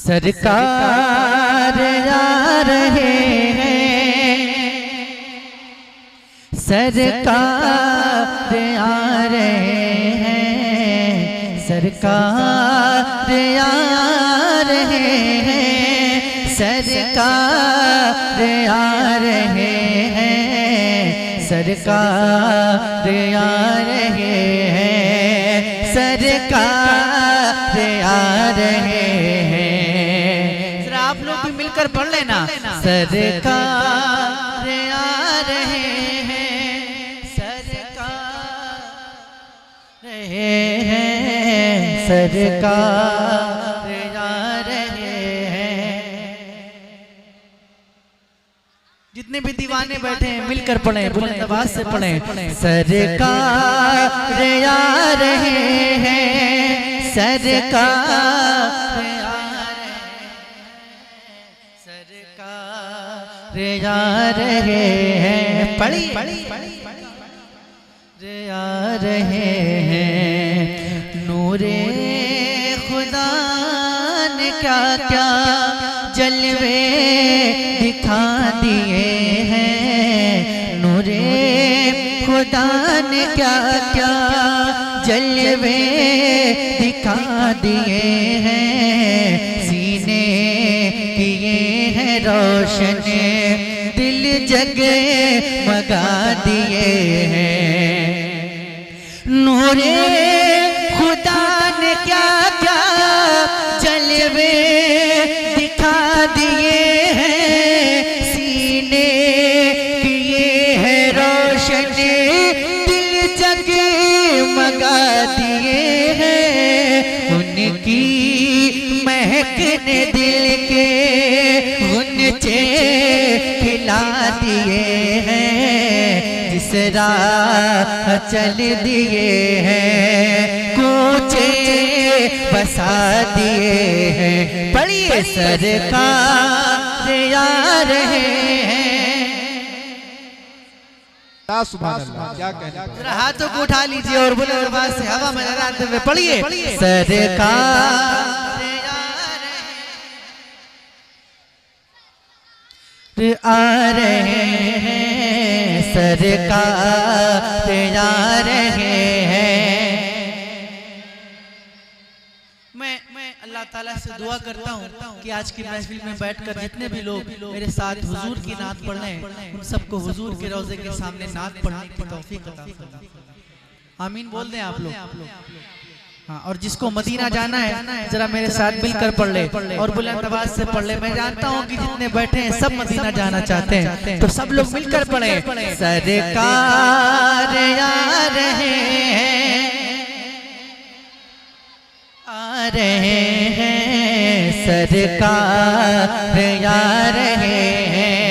सरकार आ रहे हैं, सरकार आ रहे हैं, सरकार आ रहे हैं, सरकार आ रहे हैं, सरकार आ रहे हैं, सरकार आ रहे हैं। आप लोग भी मिलकर पढ़ लेना। सरकार आ रहे हैं, सरकार रहे हैं, सरकार आ रहे हैं। जितने भी दीवाने बैठे हैं मिलकर पढ़ें, बुलंद आवाज से पढ़ें। सरकार आ रहे हैं, सरकार आ रहे हैं, पढ़ी आ रहे हैं। नूरे खुदा ने क्या क्या जलवे दिखा दिए हैं, नूरे खुदा ने क्या क्या जलवे दिखा दिए हैं। सीने किए हैं रोशन, दिल जगे मगा दिए हैं। नूरे खुदा ने क्या क्या जलवे दिखा दिए हैं। सीने किए हैं रोशन, दिल जगे मगा दिए हैं। उनकी महक ने दिल के गुनचे खिला दिए हैं। जिस राह चल दिए हैं, कूचे बसा दिए हैं। पढ़िए सरकार आ रहे हैं। सुभान अल्लाह, क्या कहना। जरा हाथों को उठा लीजिए और बोले और बात से हवा में लहराते हुए पढ़िए। सरकार आ रहे हैं, सरकार आ रहे हैं। मैं अल्लाह ताला से दुआ करता हूँ कि आज की महफिल में बैठकर जितने भी लोग मेरे साथ हुजूर की नात पढ़ रहे हैं, उन सबको हुजूर के रोजे के सामने नात पढ़ने की तौफीक अता फरमाए। आमीन बोल दें आप लोग। हाँ, और जिसको मदीना जाना है जरा मेरे साथ मिलकर पढ़ ले और बुलंद आवाज से पढ़ ले। मैं जानता हूँ कि जितने बैठे हैं सब मदीना जाना चाहते हैं, तो सब लोग मिलकर पढ़े। सरकार आ रहे हैं, आ रहे हैं, सरकार आ रहे हैं।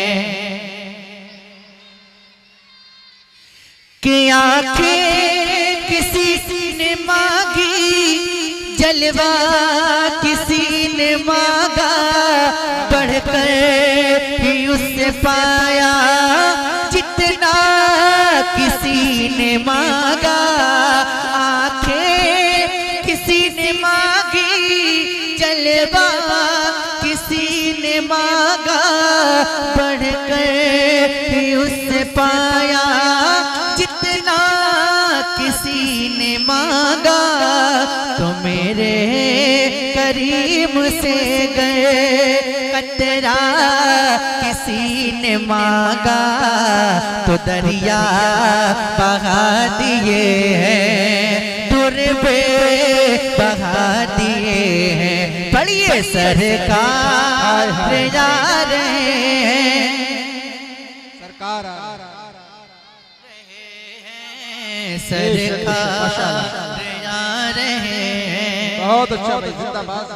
कि आंखें किसी ने मांगी, जलवा किसी ने मांगा, बढ़कर ही उससे पाया जितना किसी ने मांगा। आंखें किसी ने मांगी, जलवा किसी ने मांगा, बढ़कर ही उससे पाया जितना किसी ने मांगा। तो मेरे करीम से गए कतरा किसी ने मांगा, तो दरिया बहा दिए हैं, दुर्बे बहा दिए हैं। पढ़िए सरकार आ रहे हैं, सरकार सरकार आ रहे हैं। बहुत अच्छा भाई, जिंदाबाद।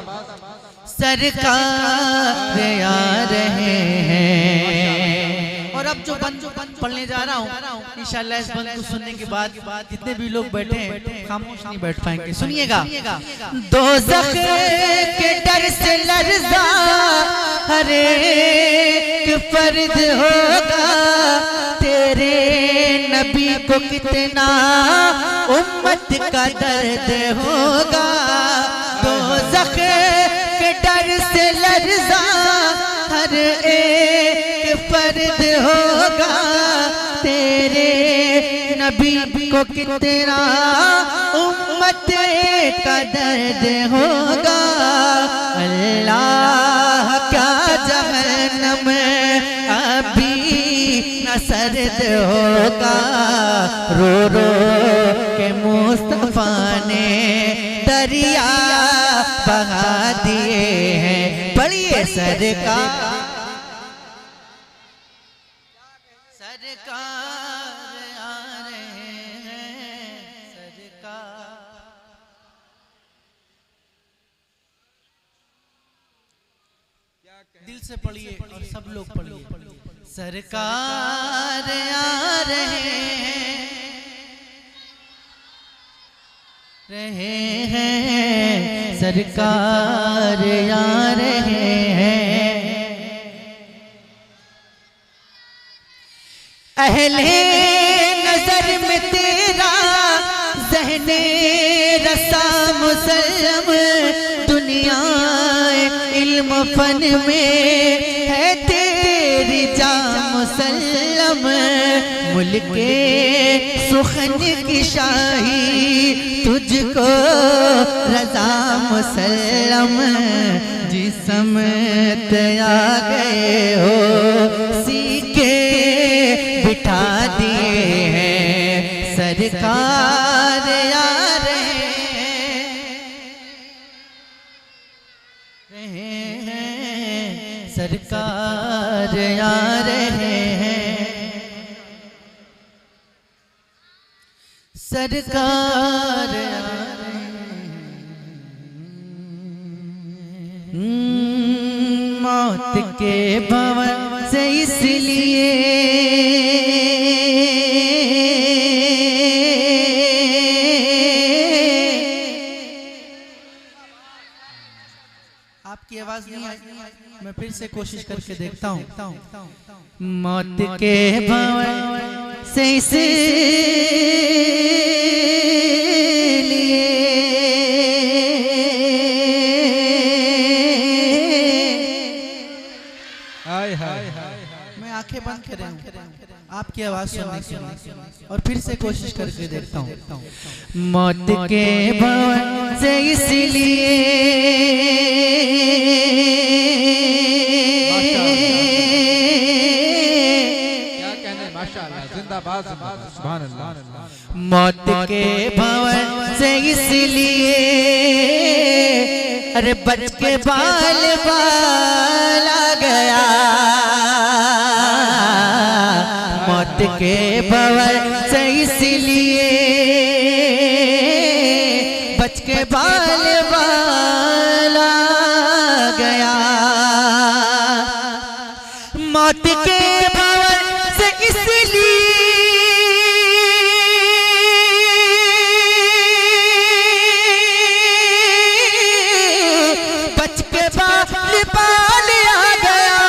सरकार आ रहे हैं। और अब जो बंद पढ़ने जा रहा हूँ, इंशाअल्लाह इस बंद को सुनने के बाद जितने भी लोग बैठे हैं खामोश नहीं बैठ पाएंगे। सुनिएगा। दोज़ख के डर से लर्ज़ा हर एक फर्द होगा, तेरे नबी को कितना उम्मत का दर्द होगा। दोज़ख के डर से लर्जा हर एक फर्द होगा, तेरे नबी को कितना उम्मत का दर्द होगा। अल्लाह क्या जहन्नम अभी न सर्द होगा, रो रो के मुस्तफा ने दरिया बहा दिए हैं। पढ़िए सरकार सरकार आ रहे हैं, सरकार। दिल से पढ़िए और सब लोग पढ़िए। सरकार आ रहे हैं, सरकार आ रहे हैं। अहले नजर में तेरा ज़हने रसा मुसल्लम, दुनिया इल्म फन में है तेरी जा मुसल्लम। मुल्के सुखन की शाही तुझको रजा मुसल्लम, जिसम आ गए हो सीखे बिठा दिए हैं। सरकार आ रहे हैं, सरकार आ रहे हैं, सरकार आ रहे हैं। मौत के भवन से इसलिए आपकी आवाज नहीं आई, मैं फिर से कोशिश करके देखता हूँ। मौत के भवन से इसलिए मैं आंखें बंद कर रहा हूँ आपकी आवाज सुनने के लिए, और फिर से कोशिश करके देखता हूँ। मौत के भवन से इसलिए क्या कहने, माशाअल्लाह, जिंदाबाद जिंदाबाद, सुभान अल्लाह। मौत के भवन से इसलिए अरे बच के बाल बाल आ गया, मौत के भवन से इसलिए बच के बाल बाल आ गया। मौत के भवन से इसलिए बच के बाल बाल आ गया,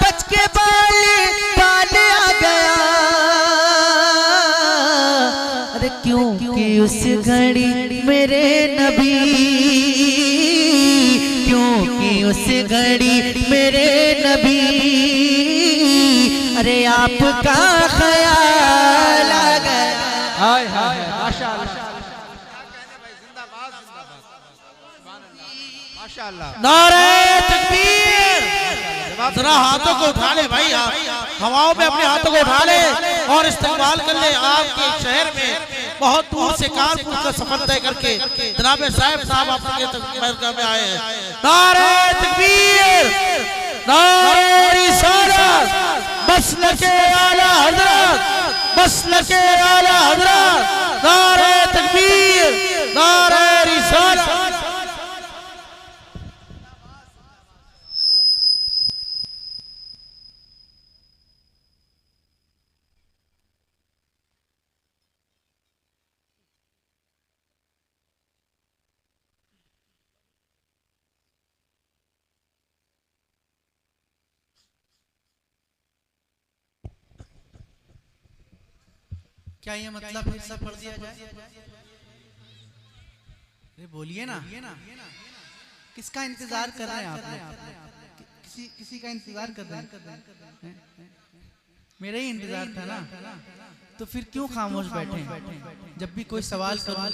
बच के बाल बाल आ गया। अरे क्योंकि उस घड़ी मेरे नबी, क्योंकि उस घड़ी मेरे नबी, अरे आपका ख्याल आ गया। हाय हाय माशाअल्लाह, जिंदाबाद जिंदाबाद, सुभान अल्लाह, माशाअल्लाह। नारे तकबीर। जरा हाथों को उठा ले भाई, आप हवाओं में अपने हाथों को उठा ले और इस्तेमाल कर ले। आपके शहर में बहुत दूर से कानपुर का सफर तय करके जनाब साहब आपके मरकज़ में आए हैं। नारे तकबीर, नारे रिसालत, मसलके आला हज़रत, मसलके आला हज़रत। नारे तकबीर, नारे रिसालत। क्या ये मतलब फिर से पढ़ दिया जाए? अरे बोलिए ना, किसका इंतजार कर रहे हैं आप लोग? किसी का इंतजार कर रहे हैं? मेरा ही इंतजार था ना, तो फिर क्यों खामोश बैठे? जब भी कोई सवाल करूं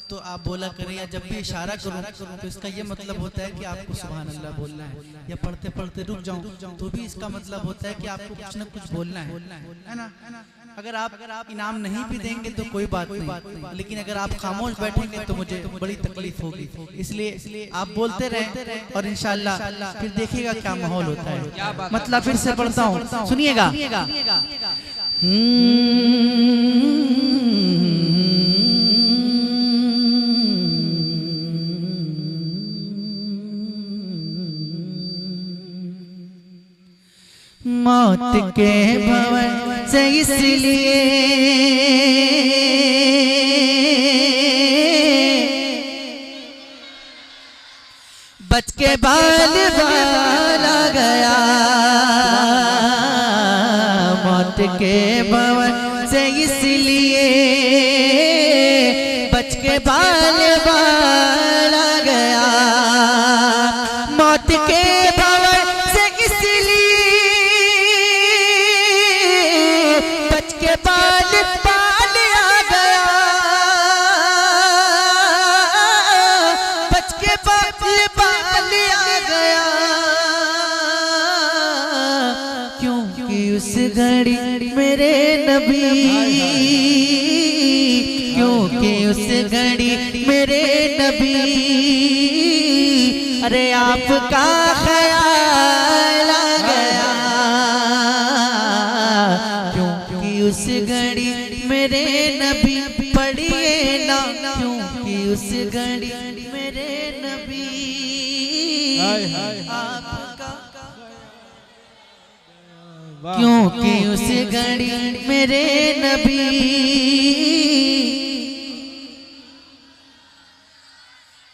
तो आप बोला करें, या जब भी इशारा करूं तो इसका ये मतलब होता है कि आपको सुभान अल्लाह बोलना है, या पढ़ते पढ़ते रुक जाऊं तो भी इसका मतलब होता है कि आपको कुछ न कुछ बोलना है ना। अगर आप इनाम नहीं भी देंगे तो कोई बात नहीं, लेकिन अगर आप खामोश बैठेंगे तो मुझे बड़ी तकलीफ होगी। इसलिए आप बोलते रहें और इंशाअल्लाह फिर देखिएगा क्या माहौल होता है। मतलब फिर से पढ़ता हूँ, सुनिएगा। मौत के भवन से इसलिए बच के बाल बाला गया, मौत के भवन से इसलिए बच के बाल बाला गया, मौत के भवन से इसलिए बच के बाल बाल आ गया, बच के बाल बाल आ गया, क्योंकि उस घड़ी मेरे नबी, क्योंकि उस घड़ी मेरे नबी, अरे आपका ख्याल आ गया, क्योंकि उस घड़ी मेरे नबी, पढ़िए ना, क्योंकि उस घड़ी मेरे नबी आपका, क्योंकि उस घड़ी मेरे नबी,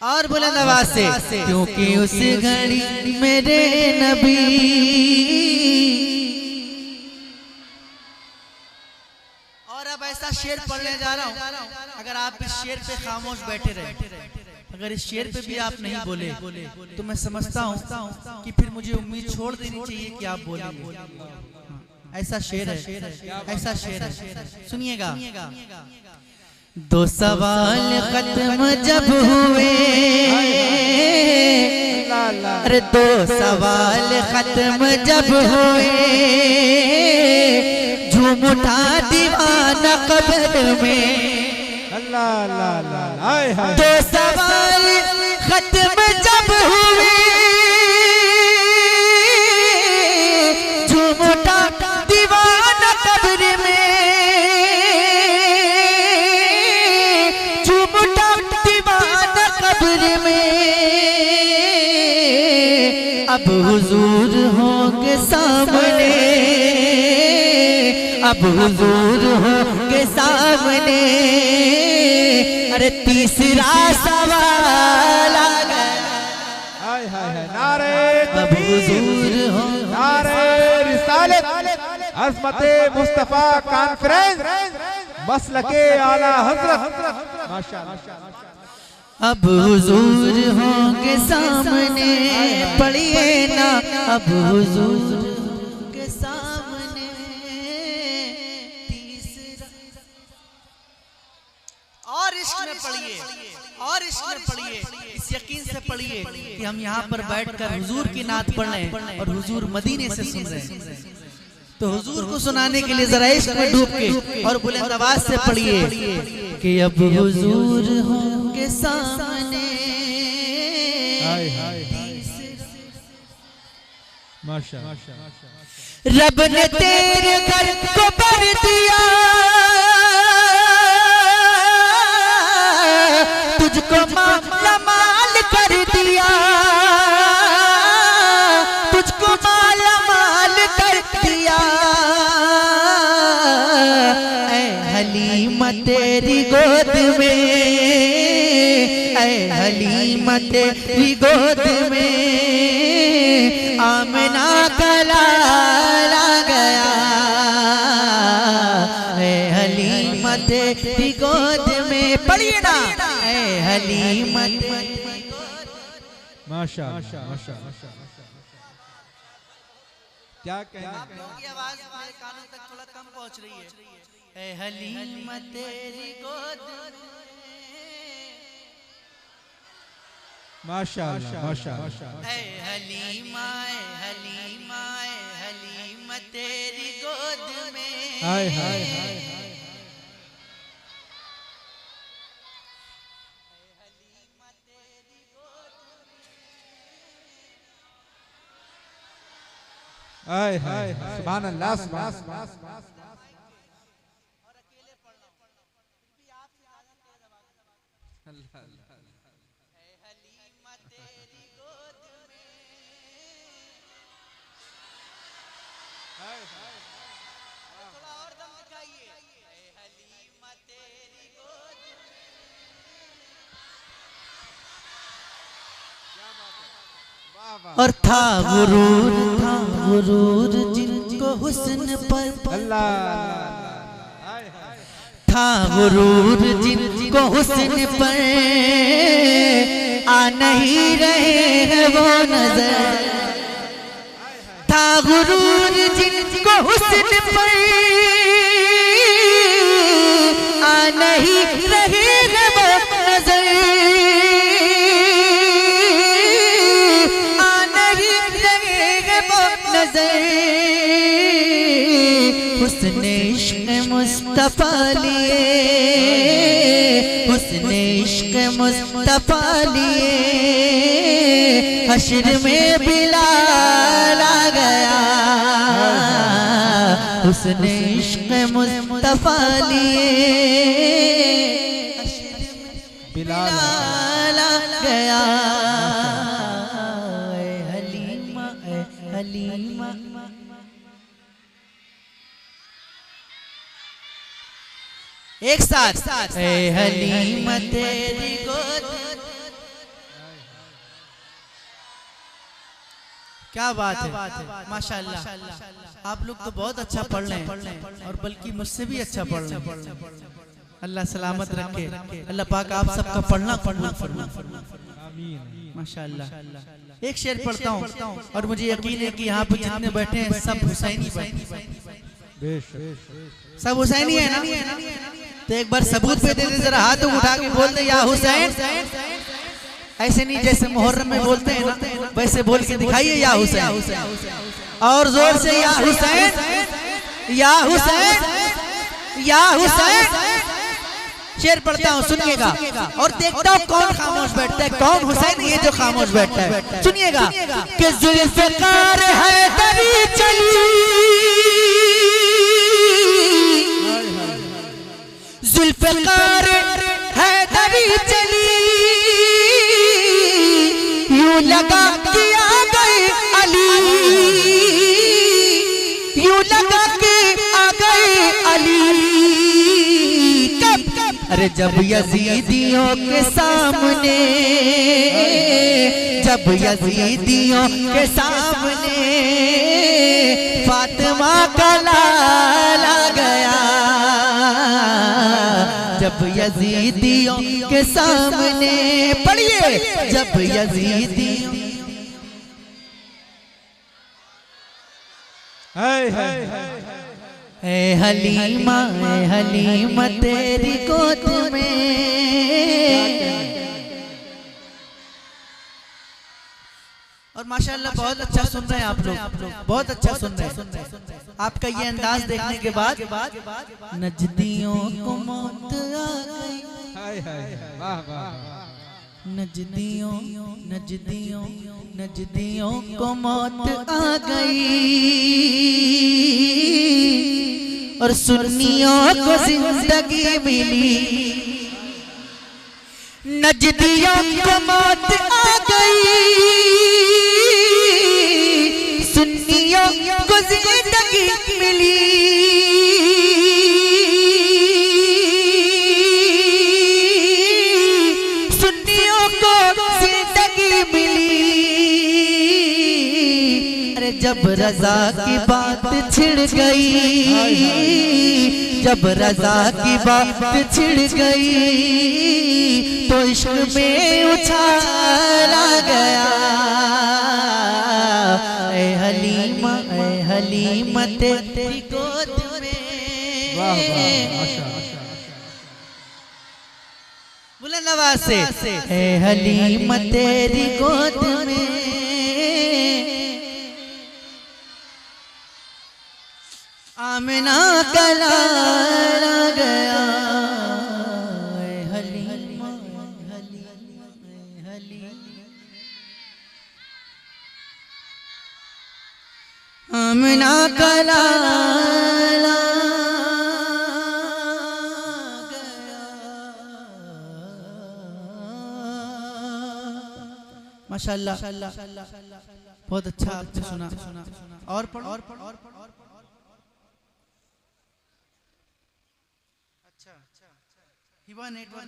और बुलंद आवाज से, क्योंकि उस घड़ी मेरे नबी। और अब ऐसा शेर पढ़ने जा रहा हूँ, अगर आप इस शेर पे खामोश बैठे रहे, अगर इस शेर पे भी आप नहीं बोले तो मैं समझता हूँ कि फिर मुझे उम्मीद छोड़ देनी चाहिए कि आप बोलेंगे। ऐसा शेर है, ऐसा शेर है, सुनिएगा। दो सवाल खत्म जब हुए, अरे दो सवाल खत्म जब हुए, झूम उठा दीवाना कब्र में, दो सवाल खत्म जब हुए, झूम उठा दीवाना कब्र में, झूम उठा दीवाना कब्र में, अब हुजूर होंगे सामने, अब हुजूर होंगे सामने, अरे तीसरा सवाल आ गया, नारे अब हुजूर हो, नारे रिसालत, अज़मते मुस्तफा कॉन्फ्रेंस, मसलके आला हजरत, माशाअल्लाह। अब हुजूर होंगे सामने, पढ़िए ना, अब हुजूर के सामने, तीसरा, और इश्क में पढ़िए, और इश्क में पढ़िए, इस यकीन से पढ़िए कि हम यहाँ पर बैठकर हुजूर की नात पढ़ रहे हैं और हुजूर मदीने से सुन रहे हैं। तो हुजूर को सुनाने के लिए जरा इश्क में डूब के और बुलंद आवाज से पढ़िए कि अब हुजूर होंगे सामने, माशाअल्लाह। रब ने तेरे घर को भर दिया, तुझको माला माल कर दिया, तुझको माला माल कर दिया, ऐ हलीमा तेरी गोद में, ऐ हलीमा तेरी गोद में, आमना का लाला गया, ऐ हलीमा तेरी गोद में, पढ़िए ना, ऐ हलीमा माशाअल्लाह माशाअल्लाह। क्या कहना है? आपकी आवाज मेरे कानों तक थोड़ा कम पहुंच रही है। ऐ हलीमा तेरी गोद माशाअल्लाह माशाअल्लाह। ऐ हलीमा तेरी गोद में हाय हाय हाय हाय हाय सुभान अल्लाह सुभान अल्लाह। और था गुरूर जिनको हुस्न पर अल्लाह था गुरूर जिनको हुस्न पर आ नहीं रहे हैं वो नजर, था गुरूर जिनको हुस्न पर आ नहीं रहे हैं वो नजर, हुस्ने इश्क़ मुस्तफ़ा लिए, हुस्ने इश्क़ मुस्तफ़ा लिए हश्र में बिलाल आ गया, हुस्ने इश्क़ मुस्तफ़ा लिए बिलाल आ गया। हलीमा एक साथ, ऐ हलीमा तेरी गोद। क्या बात है, माशाअल्लाह। आप लोग तो बहुत अच्छा पढ़ रहे हैं और बल्कि मुझसे भी अच्छा पढ़ रहे हैं। अल्लाह सलामत रखे, अल्लाह पाक आप सबका पढ़ना माशाअल्लाह। एक शेर पढ़ता हूँ और मुझे यकीन है कि यहाँ पे जितने बैठे हैं सब हुसैनी सब हुसैनी है ना, तो एक बार सबूत पे दे दे, जरा हाथ उठा के बोल दे या हुसैन। ऐसे नहीं जैसे मुहर्रम में बोलते हैं ना, वैसे बोल के दिखाइए या हुसैन, और जोर से या हुसैन या हुसैन या हुसैन। शेर पढ़ता हूँ सुनिएगा और देखता हूँ कौन खामोश बैठता है, कौन हुसैन ये जो खामोश बैठता है। सुनिएगा कि जुल्फ़िकार हैदरी चली, जुल्फ़िकार हैदरी चली, यूं लगा कि आ गए अली, यूं लगा कि आ गए अली। अरे जब यजीदियों के सामने, जब यजीदियों के सामने फातिमा का लाल आ गया, जब यजीदियों के सामने पढ़िए, जब यजीदियों ऐ हलीमा तेरी गोद में। और माशाअल्लाह बहुत अच्छा सुन रहे हैं आप लोग, बहुत अच्छा सुन रहे हैं। आपका ये अंदाज देखने के बाद नजदियों को मौत आ गई, नजदियों नजदियों नजदियों को मौत आ गई, और सुन्नियों को जिंदगी मिली, नजदियों को मौत आ गई, सुन्नियों को जिंदगी मिली, सुन्नियों को जिंदगी मिली। अरे जब जब रजा की बात छिड़ गई, जब रजा की बात छिड़ गई तो इश्क में उछाला गया। ऐ हलीमा तेरी गोद में, बुलंद आवाज से, ऐ हलीमा तेरी गोद में आमिना का लाला गया। ऐ हलीमा आमिना का लाला गया। माशाअल्लाह, बहुत अच्छा आपने सुना। और पढ़ो, अच्छा हिबा नेटवर्क